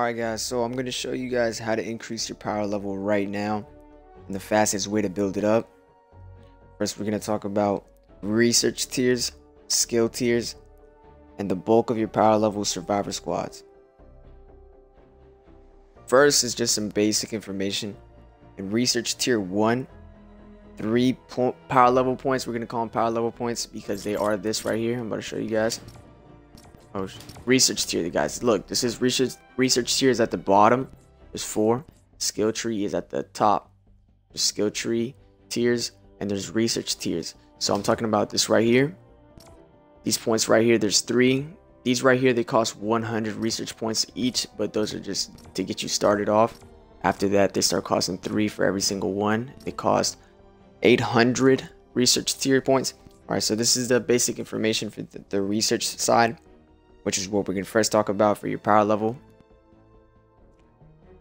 Alright guys, so I'm going to show you guys how to increase your power level right now and the fastest way to build it up. First we're going to talk about research tiers, skill tiers, and the bulk of your power level survivor squads. First is just some basic information. In research tier 1, 3 power level points, we're going to call them power level points because they are this right here. I'm about to show you guys. Oh, research tier, guys. Look, this is research tier is at the bottom. There's 4. Skill tree is at the top. There's skill tree tiers and there's research tiers. So I'm talking about this right here. These points right here, there's 3. These right here, they cost 100 research points each, but those are just to get you started off. After that, they start costing 3 for every single one. They cost 800 research tier points. All right, so this is the basic information for the research side, which is what we're going to first talk about for your power level.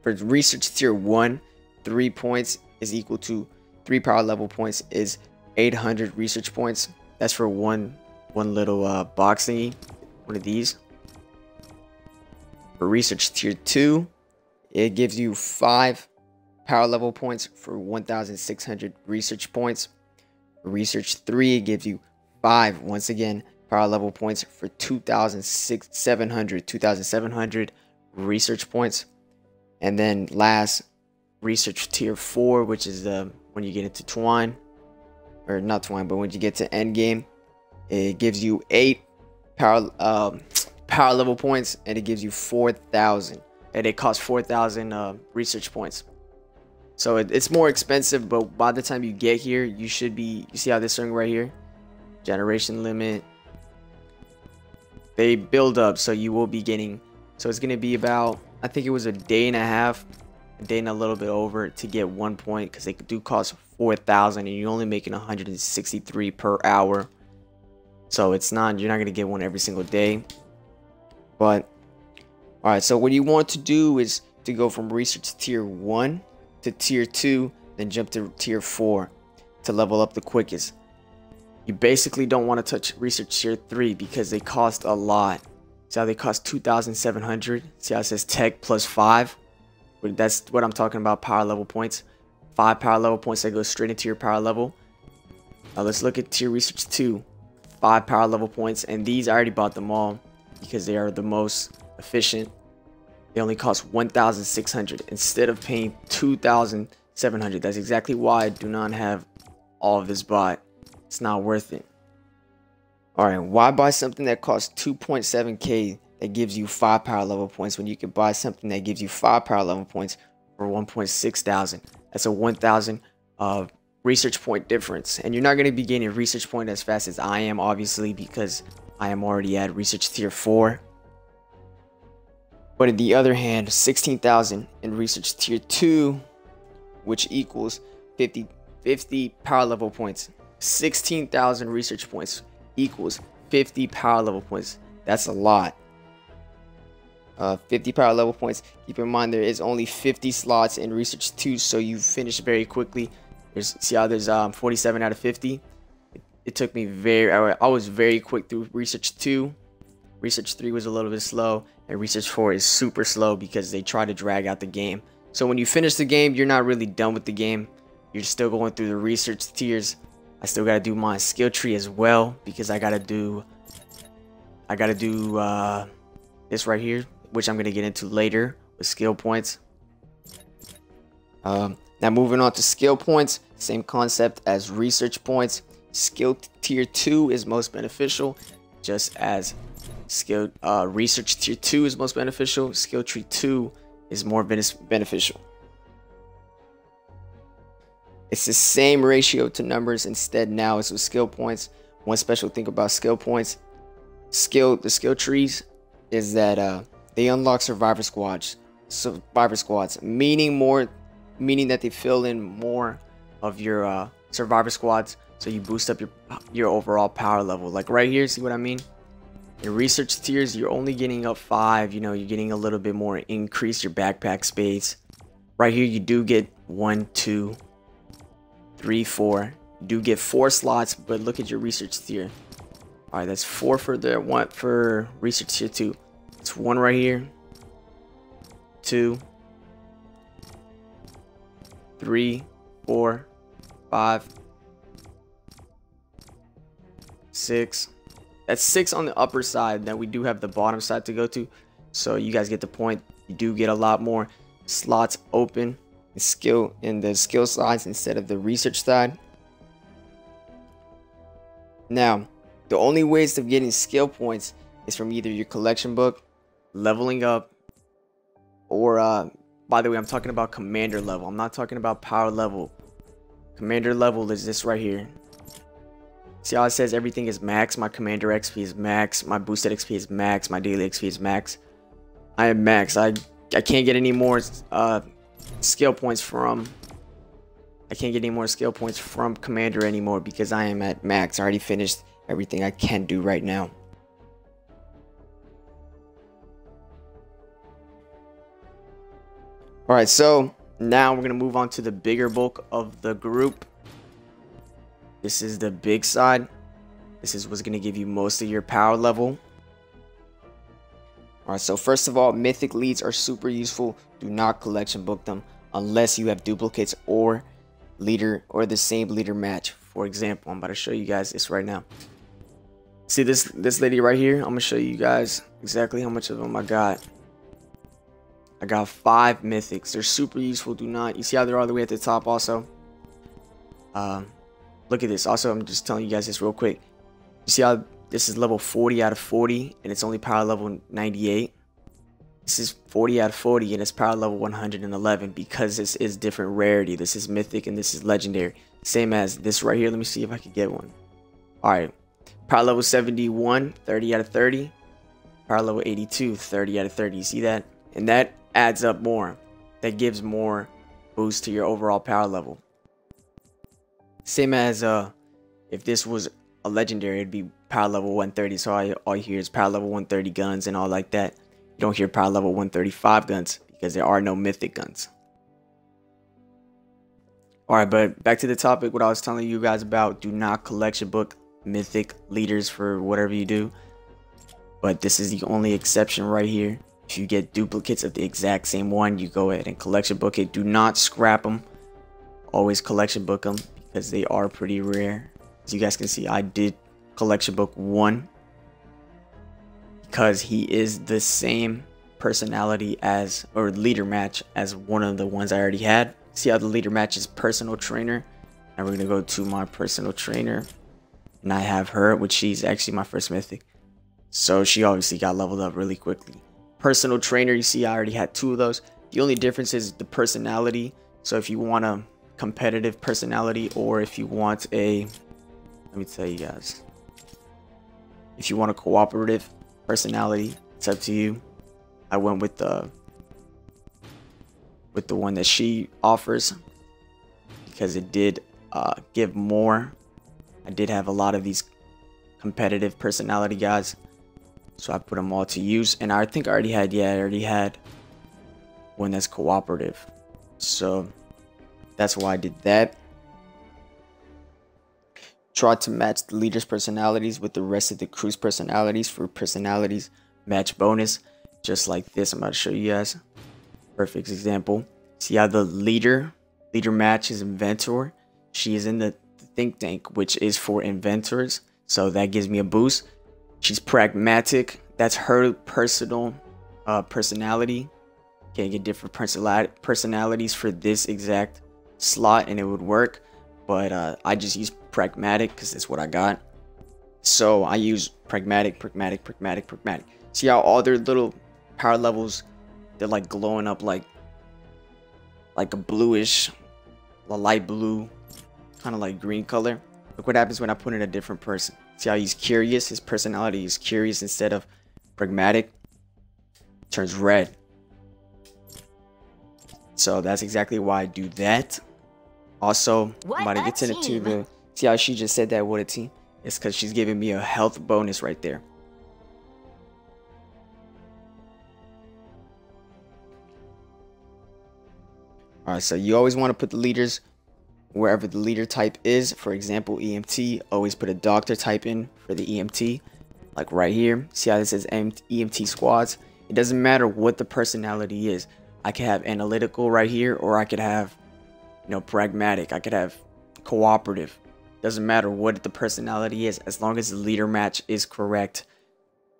For research tier 1, 3 points is equal to 3 power level points is 800 research points. That's for one little box thingy, one of these. For research tier 2, it gives you 5 power level points for 1,600 research points. For research 3, it gives you 5, once again, power level points for 2,700 research points. And then last, research tier 4, which is when you get into twine, or not twine, but when you get to end game, it gives you 8 power level points, and it gives you 4,000, and it costs 4,000 research points. So it's more expensive, but by the time you get here, you should be. You see how this thing right here, generation limit. They build up, so you will be getting. So it's gonna be about, I think it was a day and a half, a day and a little bit over to get 1 point, because they do cost 4,000, and you're only making 163 per hour. So it's not, you're not gonna get one every single day. But all right, so what you want to do is to go from research tier 1 to tier 2, then jump to tier 4 to level up the quickest. You basically don't want to touch research tier 3 because they cost a lot. See how they cost 2,700? See how it says tech plus 5? That's what I'm talking about, power level points. 5 power level points that go straight into your power level. Now let's look at tier research 2. 5 power level points, and these I already bought them all because they are the most efficient. They only cost 1,600 instead of paying 2,700. That's exactly why I do not have all of this bought. It's not worth it. Alright, why buy something that costs 2.7k that gives you 5 power level points when you can buy something that gives you 5 power level points for 1.6 thousand? That's a 1,000 research point difference. And you're not going to be gaining research point as fast as I am, obviously, because I am already at research tier 4. But on the other hand, 16,000 in research tier 2, which equals 50 power level points. 16,000 research points equals 50 power level points. That's a lot. 50 power level points. Keep in mind there is only 50 slots in research 2, so you finish very quickly. See how there's 47 out of 50. It took me I was very quick through research 2. Research 3 was a little bit slow, and research 4 is super slow because they try to drag out the game. So when you finish the game, you're not really done with the game. You're still going through the research tiers. I still gotta do my skill tree as well because I gotta do this right here, which I'm gonna get into later with skill points. Now moving on to skill points, same concept as research points. Skill tier 2 is most beneficial, just as skill research tier 2 is most beneficial. Skill tree 2 is more beneficial. It's the same ratio to numbers. Instead, now it's with skill points. One special thing about skill points, the skill trees, is that they unlock survivor squads. Meaning that they fill in more of your survivor squads, so you boost up your overall power level. Like right here, see what I mean? In research tiers, you're only getting up 5. You know, you're getting a little bit more increase your backpack space. Right here, you do get 1, 2, 3, 4. You do get 4 slots, but look at your research tier. All right, that's 4 for the one for research tier 2. It's 1 right here, 2, 3, 4, 5, 6. That's 6 on the upper side. Then we do have the bottom side to go to. So you guys get the point. You do get a lot more slots open in the skill sides instead of the research side. Now, the only ways of getting skill points is from either your collection book, leveling up, or by the way, I'm talking about commander level. I'm not talking about power level. Commander level is this right here. See how it says everything is max? My commander XP is max. My boosted XP is max. My daily XP is max. I am max. I can't get any more skill points from. I can't get any more skill points from commander anymore because I am at max. I already finished everything I can do right now. Alright, so now we're going to move on to the bigger bulk of the group. This is the big side. This is what's going to give you most of your power level. Alright, so first of all, mythic leads are super useful. Do not collection book them unless you have duplicates or leader or the same leader match. For example, I'm about to show you guys this right now. See this lady right here? I'm going to show you guys exactly how much of them I got. I got 5 mythics. They're super useful. Do not. You see how they're all the way at the top also? Look at this. Also, I'm just telling you guys this real quick. You see how this is level 40 out of 40 and it's only power level 98? This is 40 out of 40 and it's power level 111 because this is different rarity. This is mythic and this is legendary. Same as this right here. Let me see if I can get one. Alright. Power level 71, 30 out of 30. Power level 82, 30 out of 30. You see that? And that adds up more. That gives more boost to your overall power level. Same as if this was a legendary, it'd be power level 130. So all you hear is power level 130 guns and all like that. You don't hear power level 135 guns because there are no mythic guns. Alright, but back to the topic, what I was telling you guys about. Do not collection book mythic leaders for whatever you do. But this is the only exception right here. If you get duplicates of the exact same one, you go ahead and collection book it. Do not scrap them. Always collection book them because they are pretty rare. As you guys can see, I did collection book 1 because he is the same personality as, or leader match as one of the ones I already had. See how the leader match is personal trainer, and we're gonna go to my personal trainer, and I have her, which she's actually my first mythic, so she obviously got leveled up really quickly. Personal trainer, you see I already had 2 of those. The only difference is the personality. So if you want a competitive personality, or if you want a, let me tell you guys, if you want a cooperative personality, it's up to you. I went with the one that she offers because it did give more. I did have a lot of these competitive personality guys, so I put them all to use. And I think I already had, yeah, I already had one that's cooperative, so that's why I did that. Try to match the leader's personalities with the rest of the crew's personalities for personalities match bonus, just like this. I'm about to show you guys. Perfect example. See how the leader match is inventor. She is in the think tank, which is for inventors, so that gives me a boost. She's pragmatic. That's her personal personality. Can't get different personalities for this exact slot and it would work, but I just use pragmatic because that's what I got. So I use pragmatic. See how all their little power levels, they're like glowing up like a bluish, a light blue, kind of like green color. Look what happens when I put in a different person. See how he's curious? His personality is curious instead of pragmatic. Turns red. So that's exactly why I do that. Also, I'm about to get into the, see how she just said that, what a team? It's because she's giving me a health bonus right there. Alright, so you always want to put the leaders wherever the leader type is. For example, EMT, always put a doctor type in for the EMT, like right here. See how this says EMT squads? It doesn't matter what the personality is. I could have analytical right here, or I could have, you know, pragmatic. I could have cooperative. Doesn't matter what the personality is, as long as the leader match is correct.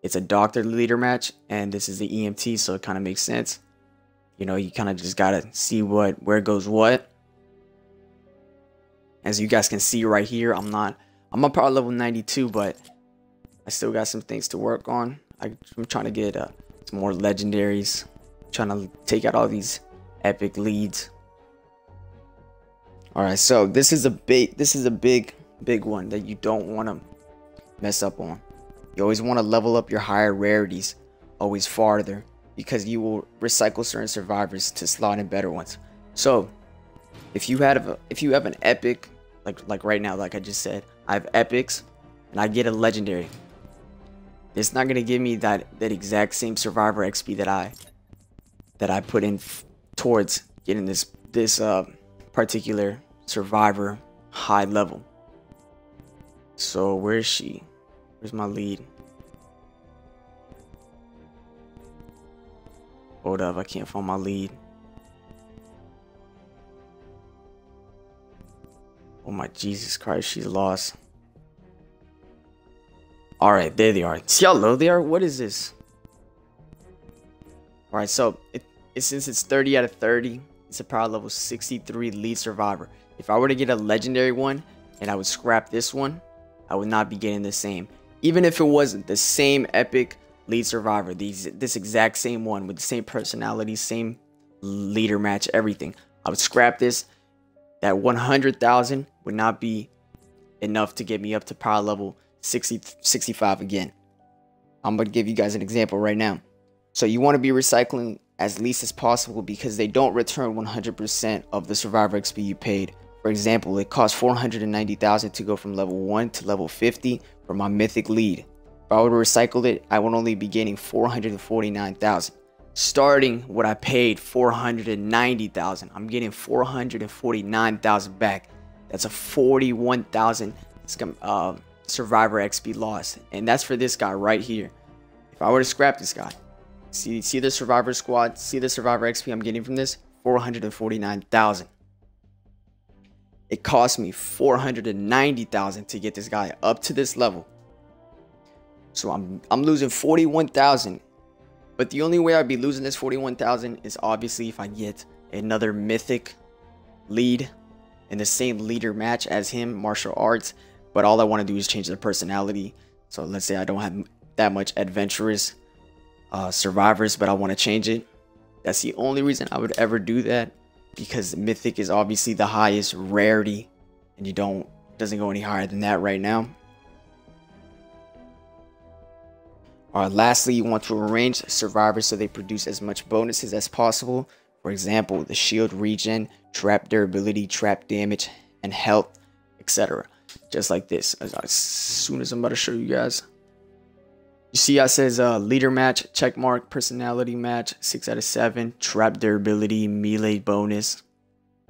It's a doctor leader match, and this is the EMT, so it kind of makes sense. You know, you kind of just gotta see where goes what. As you guys can see right here, I'm a power level 92, but I still got some things to work on. I'm trying to get some more legendaries. I'm trying to take out all these epic leads. All right, so this is a big one that you don't want to mess up on. You always want to level up your higher rarities always farther, because you will recycle certain survivors to slot in better ones. So if you have an epic, like right now, like I just said, I have epics and I get a legendary. It's not gonna give me that exact same survivor XP that I put in towards getting this particular survivor high level. So where is she? Where's my lead? Hold up, I can't find my lead. Oh my Jesus Christ, she's lost. Alright, there they are. See how low they are? What is this? Alright, so since it's 30 out of 30, it's a power level 63 lead survivor. If I were to get a legendary one and I would scrap this one, I would not be getting the same. Even if it wasn't the same epic lead survivor, this exact same one with the same personality, same leader match, everything, I would scrap this. That 100,000 would not be enough to get me up to power level 65 again. I'm going to give you guys an example right now. So you want to be recycling as least as possible, because they don't return 100% of the survivor XP you paid. For example, it costs 490,000 to go from level 1 to level 50 for my mythic lead. If I were to recycle it, I would only be gaining 449,000. Starting what I paid 490,000, I'm getting 449,000 back. That's a 41,000 survivor XP loss, and that's for this guy right here. If I were to scrap this guy, see the survivor squad, see the survivor XP I'm getting from this, 449,000. It cost me 490,000 to get this guy up to this level. So I'm losing 41,000. But the only way I'd be losing this 41,000 is obviously if I get another mythic lead in the same leader match as him, martial arts. But all I want to do is change their personality. So let's say I don't have that much adventurous survivors, but I want to change it. That's the only reason I would ever do that, because mythic is obviously the highest rarity, and doesn't go any higher than that right now. Lastly, you want to arrange survivors so they produce as much bonuses as possible. For example, the shield regen, trap durability, trap damage, and health, etc. Just like this. As soon as I'm about to show you guys. You see how it says leader match, check mark, personality match, 6 out of 7, trap durability, melee bonus.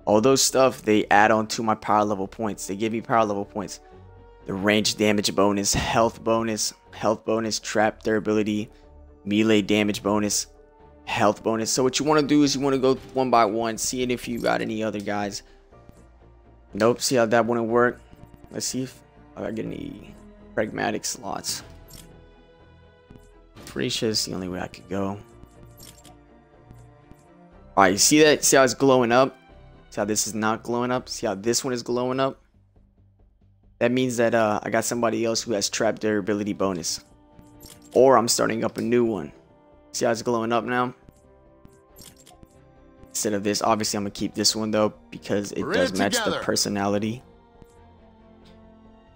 All those stuff, they add on to my power level points. They give me power level points. The range damage bonus, health bonus, trap durability, melee damage bonus, health bonus. So what you want to do is you want to go one by one, seeing if you got any other guys. Nope, see how that wouldn't work. Let's see if I get any pragmatic slots. Pretty sure it's the only way I could go. Alright, you see that? See how it's glowing up? See how this is not glowing up? See how this one is glowing up? That means that I got somebody else who has trap durability bonus. Or I'm starting up a new one. See how it's glowing up now? Instead of this, obviously I'm going to keep this one though, because it does match the personality.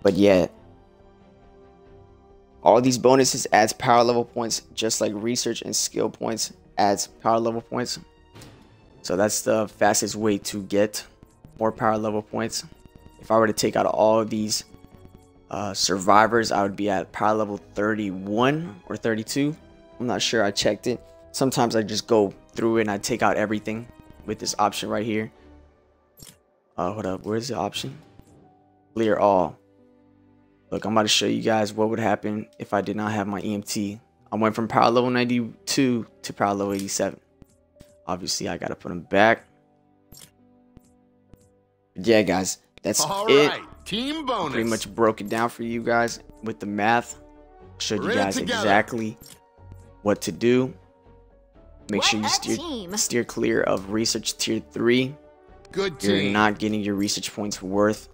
But yeah, all these bonuses adds power level points, just like research and skill points adds power level points. So that's the fastest way to get more power level points. If I were to take out all of these survivors, I would be at power level 31 or 32. I'm not sure, I checked it. Sometimes I just go through it and I take out everything with this option right here. Hold up, where's the option? Clear all. Look, I'm about to show you guys what would happen if I did not have my EMT. I went from power level 92 to power level 87. Obviously, I gotta put them back. Yeah, guys, that's All it. right, team bonus. Pretty much broke it down for you guys with the math. Showed you We're in it guys together. exactly what to do. Make What sure you steer clear of research tier 3. Good team. You're not getting your research points worth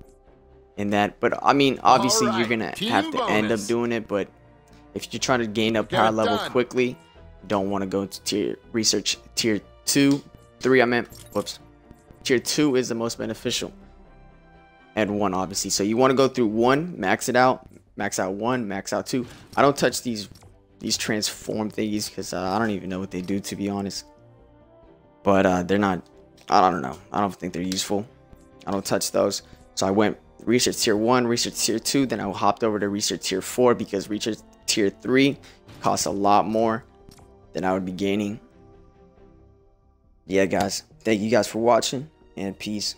in that. But I mean, obviously, All right, you're gonna team have to end up bonus. doing it. But if you're trying to gain up Get power it level done. quickly, you don't want to go to research tier 3. I meant, whoops. Tier 2 is the most beneficial. And 1, obviously. So you want to go through 1, max it out, max out 1, max out 2. I don't touch these transform thingies because I don't even know what they do, to be honest. But they're not, I don't know. I don't think they're useful. I don't touch those. So I went research tier 1, research tier 2, then I hopped over to research tier 4 because research tier 3 costs a lot more than I would be gaining. Yeah, guys. Thank you guys for watching, and peace.